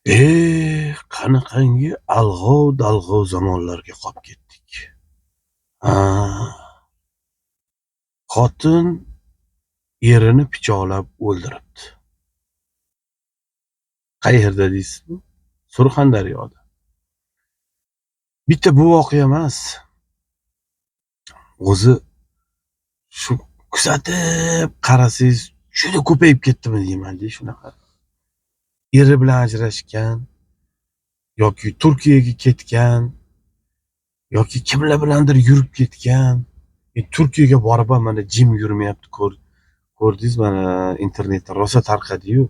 Qanaqangi alg'ov-dalg'ov zamonlarga qolib ketdik. Xotin erini pichoqlab o'ldiribdi. Qayerda deysizmi? Surxondaryoda. Bitta bu voqea emas. O'zi shu kuzatib qarasangiz juda ko'payib ketdimi deyman-da shunaqa. Eri bilan ajrashgan yoki Turkiyaga ketgan yoki kimlar bilandir yurib ketgan. Turkiyaga borib ham mana jim yurmayapti, ko'rdingiz mana internetda rosa tarqadi-yu.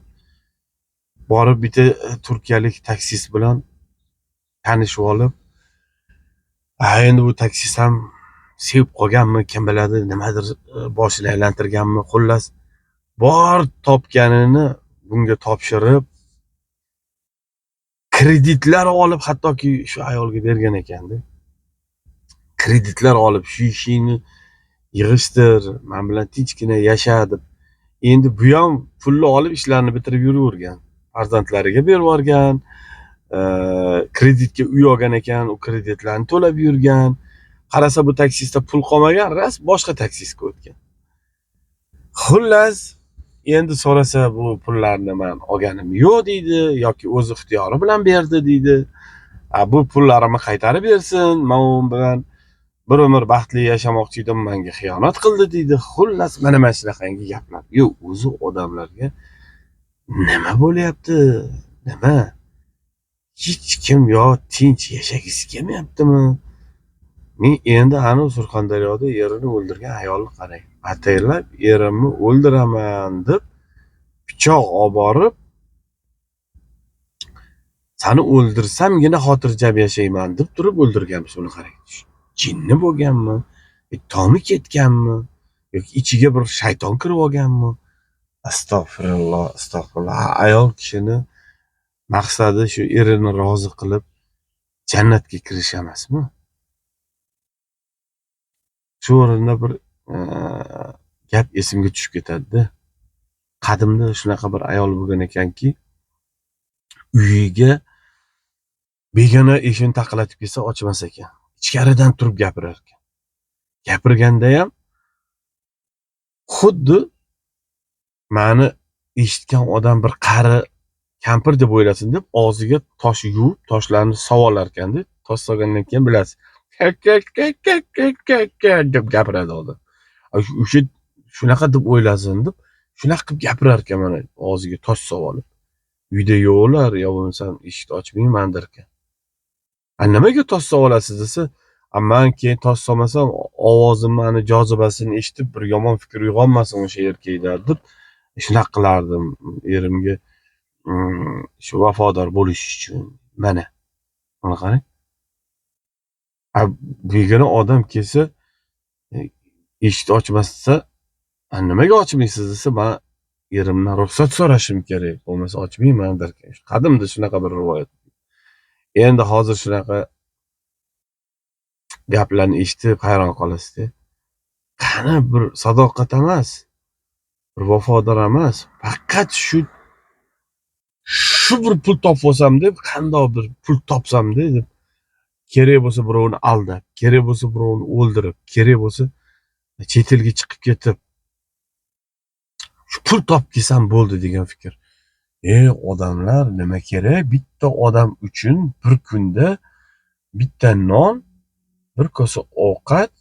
Borib bitta turkiyalik taksist bilan tanishib olib, endi bu taksist ham sevib qolganmi, kim biladi, nimadir boshini aylantirganmi, xullas bor topganini bunga topshirib, kreditlar olib, hattoki shu ayolga bergan ekanda. Kreditlar olib, shu ishingni yig'ishtir, men bilan tinchgina yasha deb. Endi bu ham pulni olib ishlarni bitirib yuravergan. Farzandlariga berib yuborgan, kreditga uy olgan ekan, u kreditlarni to'lab yurgan. Qarasa bu taksistda pul qolmagan, ras boshqa taksistga o'tgan. Xullas, endi so'rasa bu pullarni men olganim yo'q deydi yoki o'z ixtiyori bilan berdi deydi. Bu pullarimni qaytarib bersin, men u bilan bir umr baxtli yashamoqchi edim, menga xiyonat qildi deydi. Xullas, mana shunaqangi gaplar. Yo'q, o'zi odamlarga nima bo'lyapti? Nima? Hech kim yo tinch yashagisi kelmayaptimi? Men endi ana Surxondaryoda erini o'ldirgan ayolni qarang. Ataylab erimni o'ldiraman deb pichoq olib borib, seni o'ldirsamgina xotirjam yashayman deb turib o'ldirgan. Shuni qarang. Jinni bo'lganmi? Tomi ketganmi? Yoki ichiga bir shayton kirib olganmi? Astag'firulloh, astag'firulloh. Ayol kishini maqsadi shu erini rozi qilib jannatga kirish emasmi? Shu o'rinda bir gap esimga tushib ketadi-da. Qadimda shunaqa bir ayol bo'lgan ekanki, uyiga begona eshikni taqillatib kelsa ochmas ekan. Ichkaridan turib gapirar ekan. Gapirganda ham xuddi meni eshitgan odam bir qari kampir deb o'ylasin deb og'ziga tosh yuvib, toshlarni savolar ekanda. Tosh solgandan keyin bilasiz. deb gapiradi odam. O'sha shunaqa deb o'ylasin deb shunaqa qilib gapirar ekan, mana og'ziga tosh solib. Uyda yo'qlar, yo bo'lmasam eshikni ochmayman der ekan. Nimaga tosh solasiz desa, men keyin tosh solmasam ovozimni jozibasini eshitib bir yomon fikr uyg'onmasin o'sha erkakda deb shunaqa qilardim erimga shu vafodor bo'lish uchun. Mana qarang. Begona odam kelsa, eshikni ochmasa, nimaga ochmaysiz desa, men erimdan ruxsat so'rashim kerak, bo'lmasa ochmayman derkan. Qadimda shunaqa bir rivoyat. Endi hozir shunaqa gaplarni eshitib hayron qolasiz-da. Qani bir sadoqat emas, bir vafodor emas, faqat shu bir pul topib olsam deb, qanday bir pul topsam deb, kerak bo'lsa birovni aldab, kerak bo'lsa birovni o'ldirib, kerak bo'lsa chet elga chiqib ketib, shu pul topib kelsam bo'ldi degan fikr. Odamlar nima kerak? Bitta odam uchun bir kunda bitta non, bir kosa ovqat,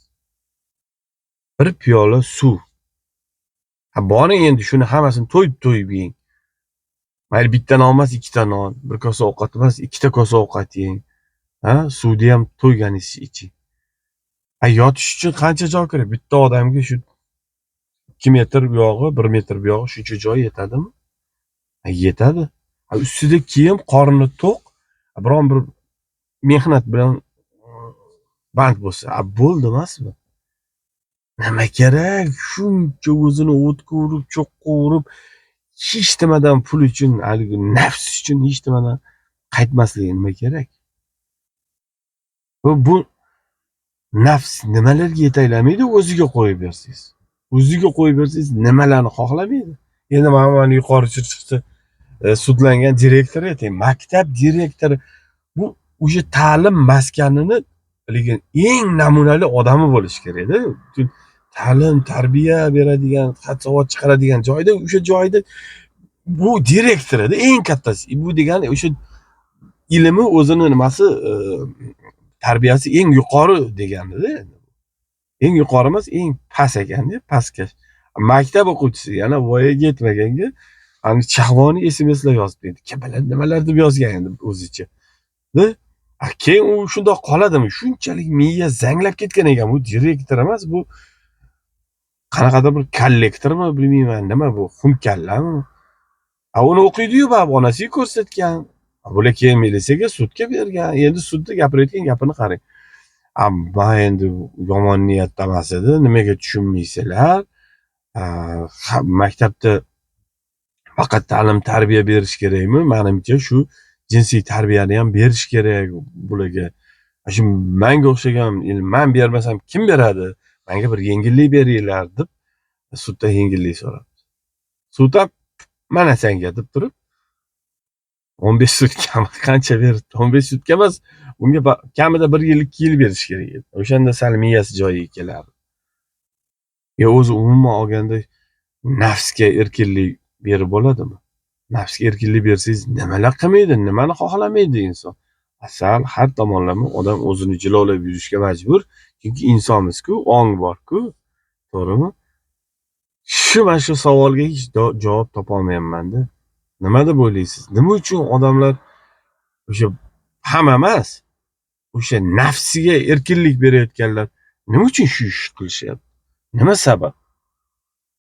bir piyola suv. Boring endi shuni hammasini to'yib yeng. Mayli bitta non emas, ikkita non, bir kosa ovqat emas, ikkita kosa ovqat yeng. Suvni ham to'yganingiz iching. Yotish uchun qancha joy kerak? Bitta odamga shu 2 metr bu yog'i, 1 metr bu yog'i shuncha joy yetadimi? Yetadi. Ustida kiyim, qorni to'q, biron bir mehnat bilan band bo'lsa, bo'ldi emasmi? Nima kerak? Shuncha o'zini o'tga urib, cho'qqa urib, hech nimadan pul uchun, haligi nafs uchun hech nimadan qaytmasligi nima kerak? Bu nafs nimalarga yetaylamaydi, o'ziga qo'yib bersangiz. O'ziga qo'yib bersangiz nimalarni xohlamaydi? Endi mana yuqori chiqsa, sudlangan direktor ayting, maktab direktori bu o'sha ta'lim maskanini haligi eng namunali odami bo'lishi kerakda. Butun ta'lim, tarbiya beradigan, xat-savod chiqaradigan joyda, o'sha joyda bu direktor edi, eng kattasi. Bu degani o'sha ilmi o'zini nimasi, tarbiyasi eng yuqori degani-da. Eng yuqori emas, eng past ekanda, pastkash. Maktab o'quvchisi yana voyaga yetmaganga ani Shahvoniy SMS'lar yozib berdi. Kim biladi nimalar deb yozgan endi o'zicha. Da keyin u shundoq qoladimi? Shunchalik miya zanglab ketgan ekan. Bu direktor emas, bu qanaqadir bir kollektormi bilmayman, nima bu, xumkallami? Uni o'qiydi-yu, baribir onasiga ko'rsatgan. Bular keyin militsiyaga, sudga bergan. Endi sudda gapirayotgan gapini qarang. Man endi yomon niyatda emas edi. Nimaga tushunmaysizlar? Maktabda faqat ta'lim tarbiya berish kerakmi? Menimcha shu jinsiy tarbiyani ham berish kerak bularga. Shu menga o'xshagan, men bermasam kim beradi? Menga bir yengillik beringlar deb suddan yengillik so'rabdi. Sud ham mana senga deb turib 15 sutkami qancha berdi? 15 sutka emas, unga kamida 1 yil, 2 yil berish kerak edi. O'shanda sal miyasi joyiga kelardi. O'zi umuman olganda nafsga erkinlik berib bo'ladimi? Nafsga erkinlik bersangiz nimalar qilmaydi, nimani xohlamaydi inson? Asal har tomonlama odam o'zini jilovlab yurishga majbur. Chunki insonmiz-ku, ong bor-ku. To'g'rimi? Mana shu savolga hech javob topolmayapman-da. Nima deb o'ylaysiz? Nima uchun odamlar o'sha hamma emas, o'sha nafsiga erkinlik berayotganlar nima uchun shu ishni qilishyapti? Nima sabab?